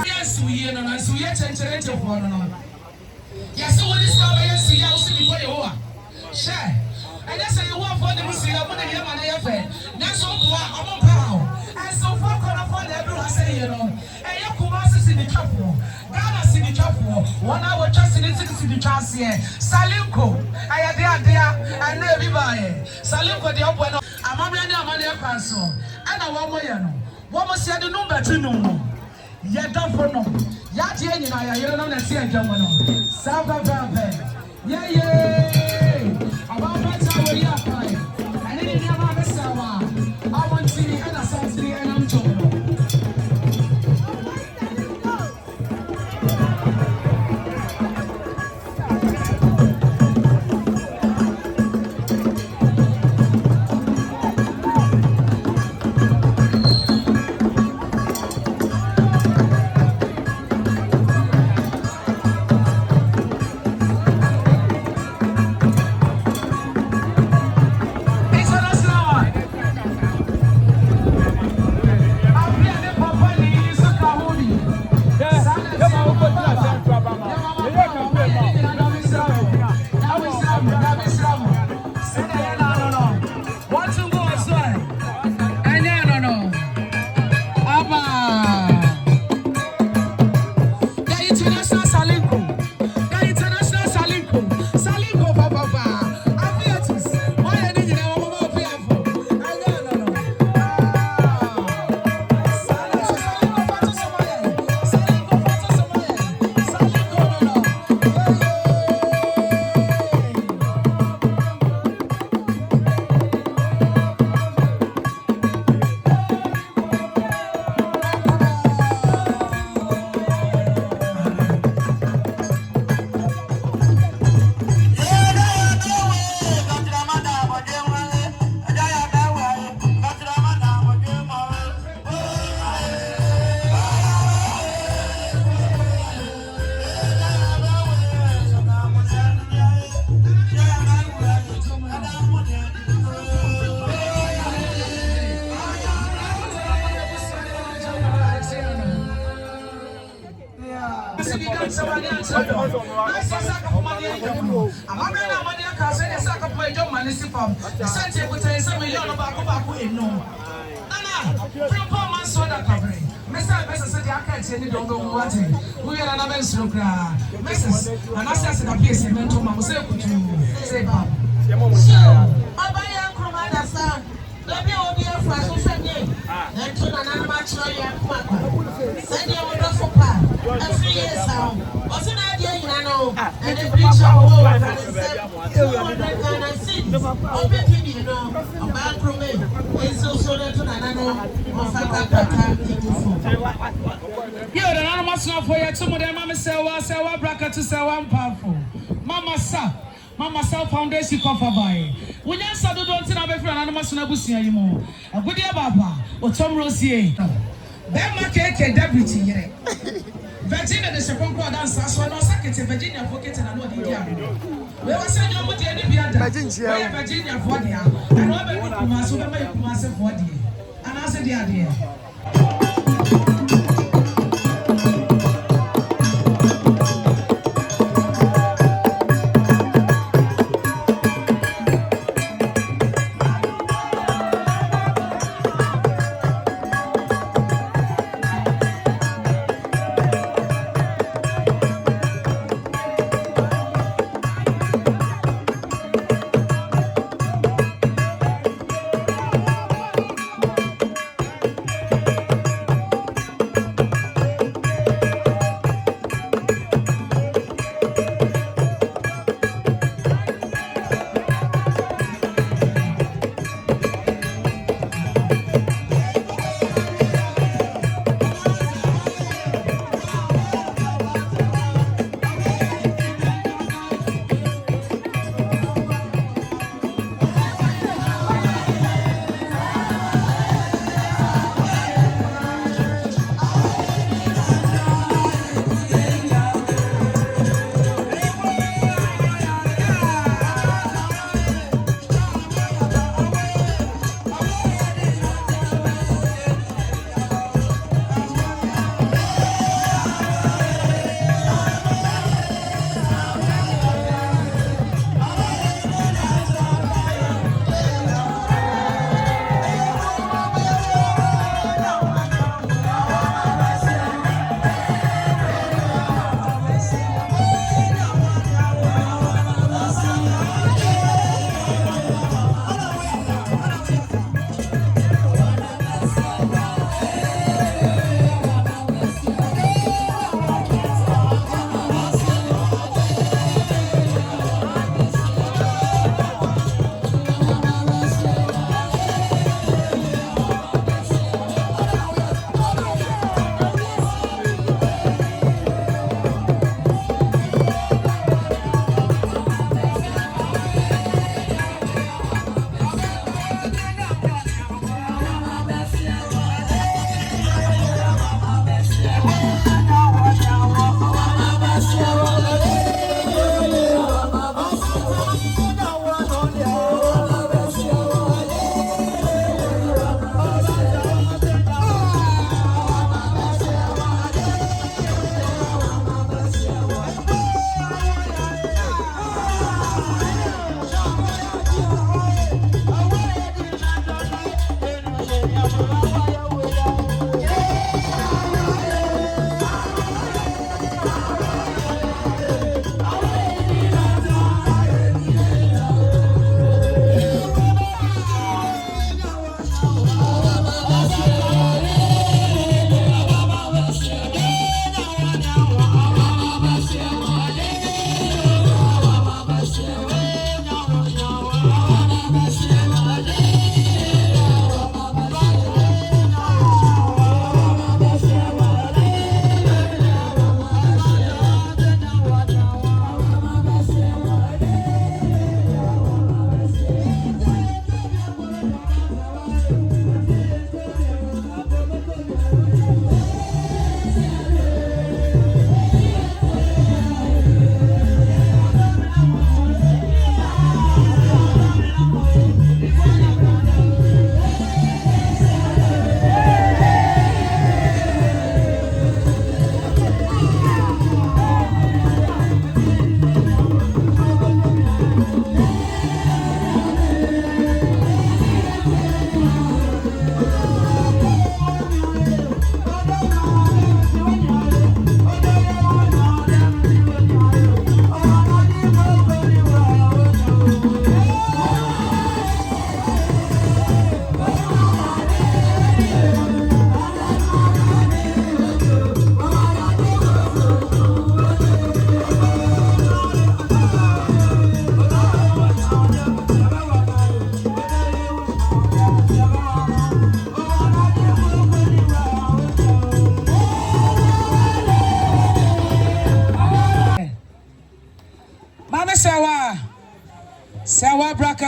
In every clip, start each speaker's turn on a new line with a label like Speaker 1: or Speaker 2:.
Speaker 1: Yes, we are not. So yet, and one another. Yes, what is our yes, you also before you are. Share. And that's a war for the Muslim, I want to hear my affair. That's all I'm on power. And so far, for everyone say, you know, and your Kumawood in the chapel, Ghana in the chapel, 1 hour just in the city chance here. Salinko, I had the idea, and everybody. Salinko, the open, I'm a man, I'm a council. And I want more. What was the number to know? Yet don't for no. Yet, you don't know the same German. Saba Baba. Yeah. About better way up. I didn't have a Sawa. I want to see and a Saturday and I'm told. Mama Sa Foundation cover by. When you said don't see my friend anonymous na busia yimo. A good year baba or Tom Rosier. That my cake deputy here. Virginia the second quad dance so no second Virginia pocket and no idea. We were saying you would any be at Virginia for dia. And what be Kumawood so make Kumawood for dia. And I said the idea.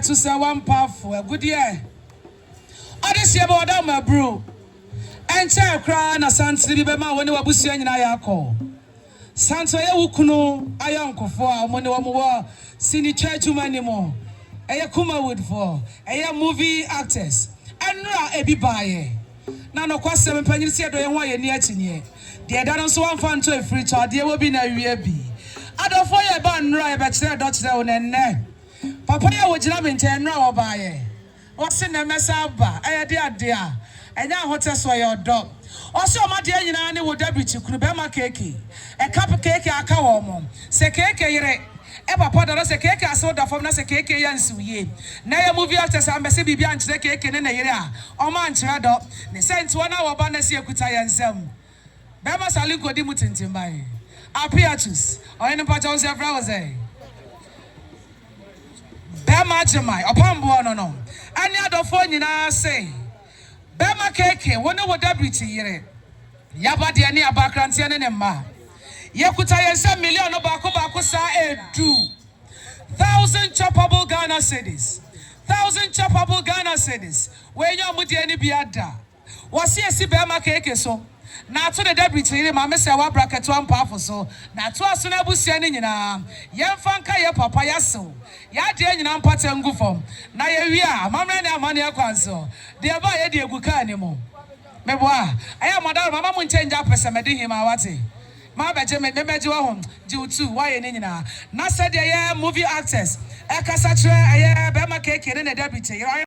Speaker 1: to say one powerful, a good year. Others year about my bro. And tell cry na Santi Bema when you were Bussian in Ayako. Santo Yakuno, Ayanko for when you were Sini Church anymore. A Kumawood for a movie actors. And now a bibaye. Now, no question, and Penny said, I want you near to ye. Dear Donald's one fan to a free child, there will be no reabby. I don't fire a band right, but say, Dutch down and then. Papa, would you have been 10 hours by what's in the mess up? I dear. And now what else were your dog? Also, my dear, you know, would debut you could be my cakey. A cup of cake, I come say cake, papa does a cake, I saw the form as a cake, and so ye. Now, movie after some baby behind the cake in a year. Oh, man, child, the sense 1 hour banner see a good and some. Bema Salinko dimutin timbai. Apiatus, or any part of the flowers, eh? Bema Jamai, upon one no. Any other phone in our say. Bema cake, one over deputy here. Yabadi any background, and ma. Yakuta some million of Bakusa a 2,000 choppable Ghana cities. 1,000 choppable Ghana cities. When you're with any biada. Was here see Bema cake so? Now to the deputy, Mamma say what bracket one powerful so. Now to us on Abusian in Yan Fanka ya papa yaso. Ya dear in Ampaten Gufom. Now we are, Mamma and money so. They are by Eddie Guka anymore. Meboa, I am Madame Mamma won't change up as I made him awati. My Benjamin, the major home, due to why in Nasa, movie actors. Ekasatra, Bema cake in a deputy.